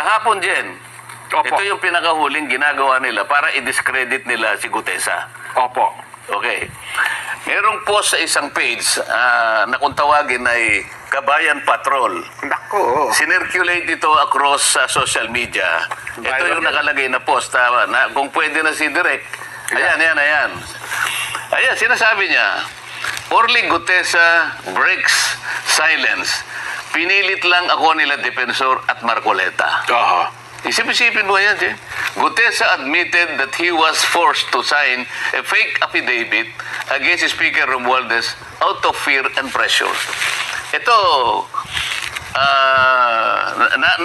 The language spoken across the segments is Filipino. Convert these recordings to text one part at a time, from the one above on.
Kahapon, Jen, Opo. ito yung pinakahuling ginagawa nila para i-discredit nila si Gutesa. Opo. Okay. Merong post sa isang page na kung tawagin ay Kabayan Patrol. Nako. Sinirculate ito across sa social media. Ito Viral yung yan. nakalagay na post na kung pwede na si Direk. Ayan. Ayan, sinasabi niya, Orly Gutesa breaks silence. Pinilit lang ako nila Defensor at Marcoleta. Aha. Isip-isipin mo yan, Jay. Gutesa admitted that he was forced to sign a fake affidavit against Speaker Romualdez out of fear and pressure. Ito,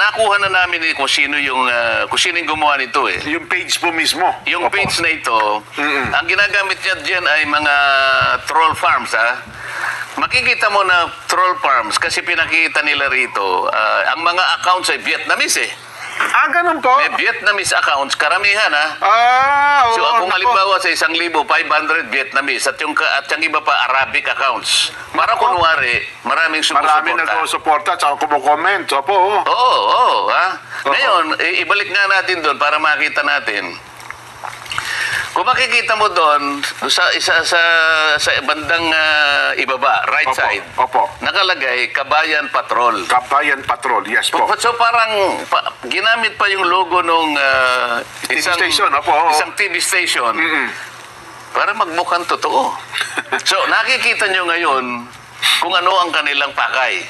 nakuha na namin kung sino yung gumawa nito eh. Yung page po mismo. Yung Opo. page na ito, ang ginagamit niya dyan ay mga troll farms, ha? Makikita mo na troll farms kasi pinakita nila rito, ang mga accounts ay Vietnamese eh. Ganun po? May Vietnamese accounts, karamihan ha. So Oo, kung halimbawa sa 1,500 Vietnamese at yung iba pa Arabic accounts, para kunwari, maraming Maraming sumusuporta. nagsusuporta at saka kumukomment. Opo. Oo, ha? Ngayon, ibalik nga natin doon para makita natin. Kung makikita mo doon, sa bandang ibaba, right Opo, side, opo. nakalagay Kabayan Patrol. Kabayan Patrol. Yes po. So parang ginamit pa yung logo nung TV station, opo, oo. isang TV station para magmukhang totoo. So nakikita nyo ngayon kung ano ang kanilang pakay.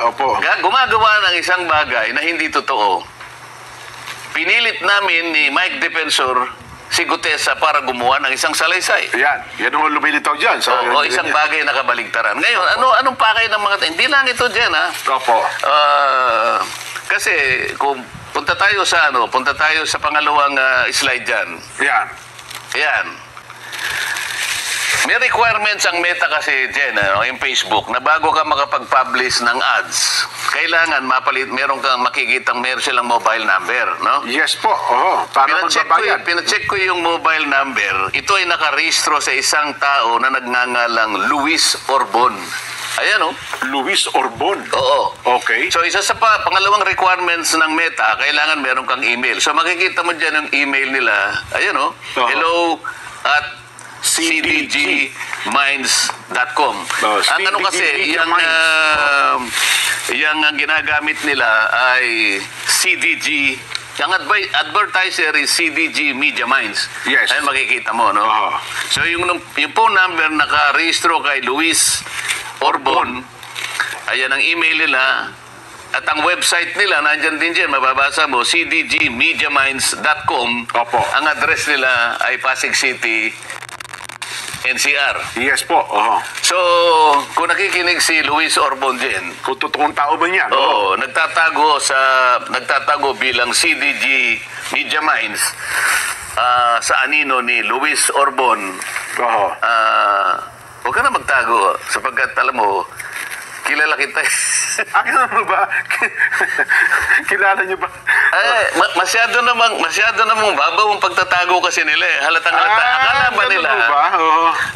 Opo. Gumagawa ng isang bagay na hindi totoo. Pinilit namin ni Mike Defensor si Gutesa para gumawa ng isang salaysay. Yan ang lumilitaw dyan. Isang bagay na kabaligtaran. Ngayon, anong pakay ng mga... Hindi lang ito dyan, ha? Opo. Kasi kung punta tayo sa pangalawang slide dyan. Yan. Ayan. May requirements ang Meta kasi dyan, yung Facebook, na bago ka makapag-publish ng ads, kailangan meron kang makikitang meron silang mobile number, no? Yes po. Para magbabayad. Pinacheck ko yung mobile number. Ito ay nakarehistro sa isang tao na nagngangalang Luis Orbon. Ayan, oh. Luis Orbon. Oo. Okay. So, isa sa pangalawang requirements ng Meta, kailangan meron kang email. So, makikita mo dyan yung email nila. Ayan, oh. Hello at cdgminds.com. Ang ano kasi, yung ginagamit nila ay CDG. Yung advertiser is CDG Media Minds. Yes. Ayun makikita mo, no? So yung phone number nakarehistro kay Luis Orbon, ayan ang email nila. At ang website nila, nandyan din dyan, mababasa mo, cdgmediaminds.com. Opo. Ang address nila ay Pasig City, NCR. Yes po. So, kung nakikinig si Luis Orbon din, Kung totoong tao ba niyan? nagtatago bilang CDG Media Minds sa anino ni Luis Orbon. Huwag ka na magtago sapagkat alam mo, kilala kita. Kilala mo ba? Kilala niyo ba? Masyado namang babaw ang pagtatago kasi nila eh. Halatang halata. Akala ba nila? Ba?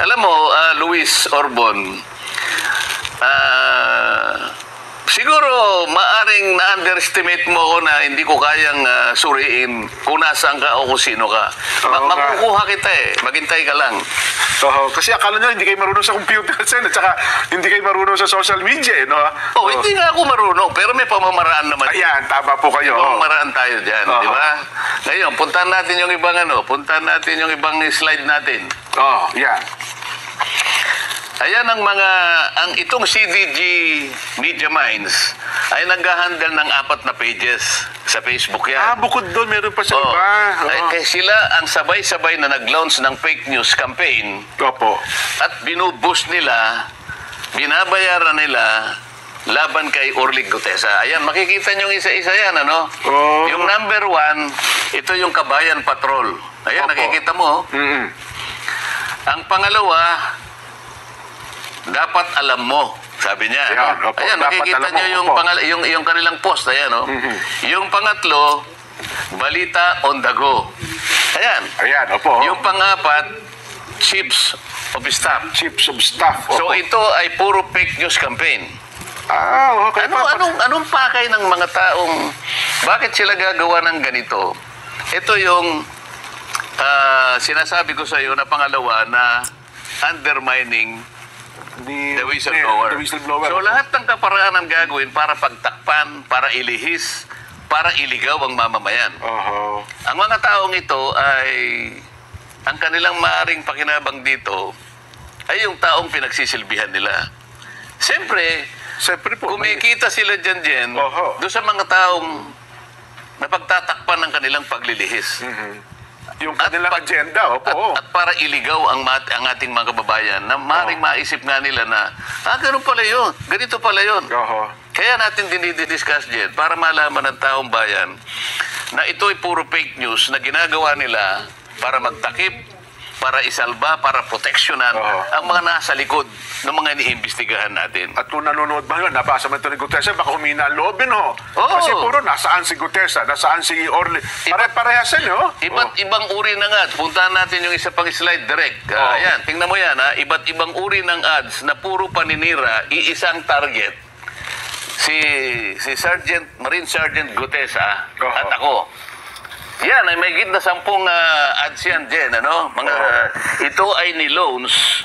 Alam mo, Luis Orbon, siguro maaring na-underestimate mo ako na hindi ko kayang suriin kung nasaan ka o kung sino ka. Makukuha kita eh. Maghintay ka lang. Kasi akala nyo, hindi kayo marunong sa computer, Sen, at saka hindi kayo marunong sa social media, no? Hindi nga ako marunong, pero may pamamaraan naman. Ayan, tama po kayo. Pamamaraan tayo dyan, di ba? Ngayon, puntahan natin yung ibang slide natin. Yan. Ayan itong CDG Media Minds ay nag-handle ng 4 na pages sa Facebook yan. Bukod doon, meron pa sa iba. Kaya sila ang sabay-sabay na nag-launch ng fake news campaign. Opo. At binuboost nila, binabayaran nila laban kay Orly Gutesa. Ayan, makikita nyo isa-isa yan, ano? Yung number 1, ito yung Kabayan Patrol. Ayan, nakikita mo. Ang pangalawa, dapat alam mo, sabi niya. Ayan, makikita nyo yung kanilang post. Ayan, no? Yung pangatlo, balita on the go. Ayan. Opo. Yung pangapat, chiefs of staff. Chiefs of staff. So ito ay puro fake news campaign. Okay. Anong pakay ng mga taong, bakit sila gagawa ng ganito? Ito yung sinasabi ko sa iyo na pangalawa na undermining the whistleblower. The whistleblower. So lahat ng kaparaanan gagawin para pagtakpan, para ilihis, para iligaw ang mamamayan. Ang mga taong ito ay, ang kanilang maaring pakinabang dito ay yung taong pinagsisilbihan nila. Siyempre po, kumikita sila dyan doon sa mga taong napagtatakpan ng kanilang paglilihis. Yung kanilang agenda, At para iligaw ang ating mga kababayan na maring maisip nga nila na, ganun pala yun, ganito pala yun. Kaya natin dinidiscuss dyan para malaman ng taong bayan na ito ay puro fake news na ginagawa nila para magtakip, para isalba, para proteksyonan ang mga nasa likod ng mga iniimbestigahan natin. At kung nanonood ba yun, nabasa mo ito ni Gutesa, baka humina ang loobin, Kasi puro, nasaan si Gutesa, nasaan si Orly. Pare-parehas yun, Iba't ibang uri ng ads. Puntahan natin yung isa pang slide direct. Ayan, tingnan mo yan, Iba't ibang uri ng ads na puro paninira, iisang target. Si Marine Sergeant Gutesa at ako. Yan, ay may git na 10 ads yan dyan, ito ay ni loans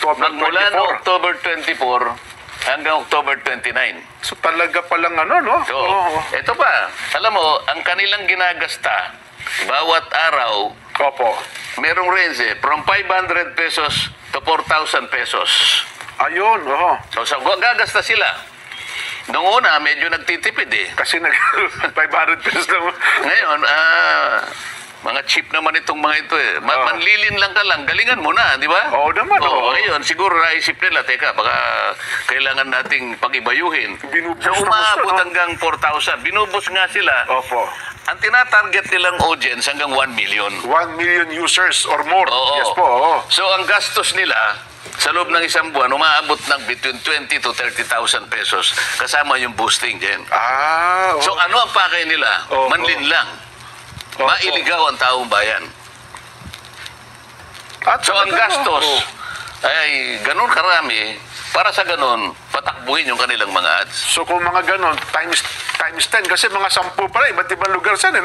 magmula no October 24 hanggang October 29. So talaga palang So, ito pa, alam mo, ang kanilang ginagasta bawat araw, merong range from 500 pesos to 4,000 pesos. Ayun, So, gagasta sila. Noong una, medyo nagtitipid Kasi 500 pesos lang. Ngayon, mga cheap naman itong mga ito Manlilin lang ka lang, galingan mo na, di ba? Oo naman, Ngayon, siguro naisip nila, teka, baka kailangan nating pag-ibayuhin. So, umaabot hanggang 4,000. Binubos nga sila. Ang tinatarget nilang audience hanggang 1 million. 1 million users or more. Yes po, So, ang gastos nila, sa loob ng isang buwan, umaabot ng between 20 to 30,000 pesos kasama yung boosting din. So ano ang pakay nila? Manlin lang. Mailigaw ang taong bayan. So ang gastos ay ganun karami para sa ganun patakbuhin yung kanilang mga ads. So kung mga ganun, times 10, kasi mga 10 pala, iba't ibang lugar saan,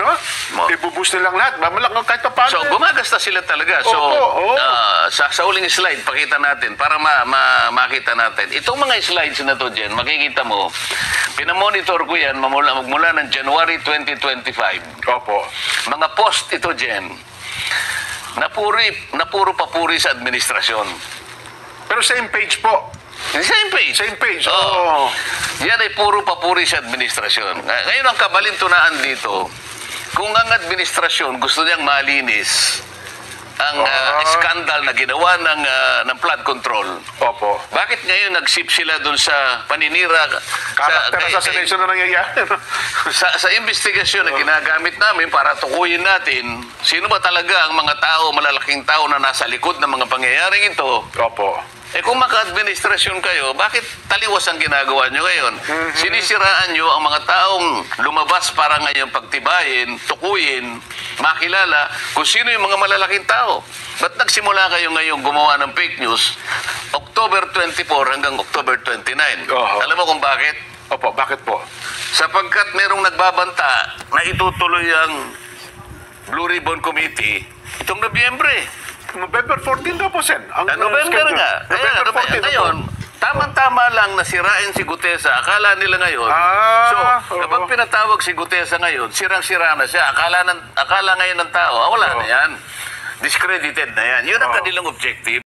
ibuboost nilang lahat. Mamalak kahit pa paano. So gumagasta sila talaga. So sa uling slide, pakita natin para makita natin. Itong mga slides na to, Jen, makikita mo, pinamonitor ko yan magmula ng January 2025. Mga post ito, Jen, na puro papuri sa administrasyon. Pero same page po. Same page. Same page. Yan ay puro papuri sa administrasyon. Ngayon ang kabalintunaan dito, kung ang administrasyon gusto niyang malinis ang skandal na ginawa ng flood control. Bakit ngayon nag-sip sila dun sa paninira? Character assassination na nangyayari. sa investigasyon na ginagamit namin para tukuyin natin, sino ba talaga ang mga tao, malalaking tao na nasa likod ng mga pangyayaring ito? Kung maka-administrasyon kayo, bakit taliwas ang ginagawa nyo ngayon? Sinisiraan nyo ang mga taong lumabas para ngayon pagtibayin, tukuyin, makilala kung sino yung mga malalaking tao. Ba't nagsimula kayo ngayon gumawa ng fake news October 24 hanggang October 29? Alam mo kung bakit? Bakit po? Sapagkat merong nagbabanta na itutuloy ang Blue Ribbon Committee itong Nobyembre. November 14 daw po, Sen. November nga. November 14 ngayon, tamang-tama lang na sirain si Gutesa. Akala nila ngayon. Kapag pinatawag si Gutesa ngayon, sirang-sira na siya. Akala ngayon ng tao, wala na yan. Discredited na yan. Yun ang kanilang objective.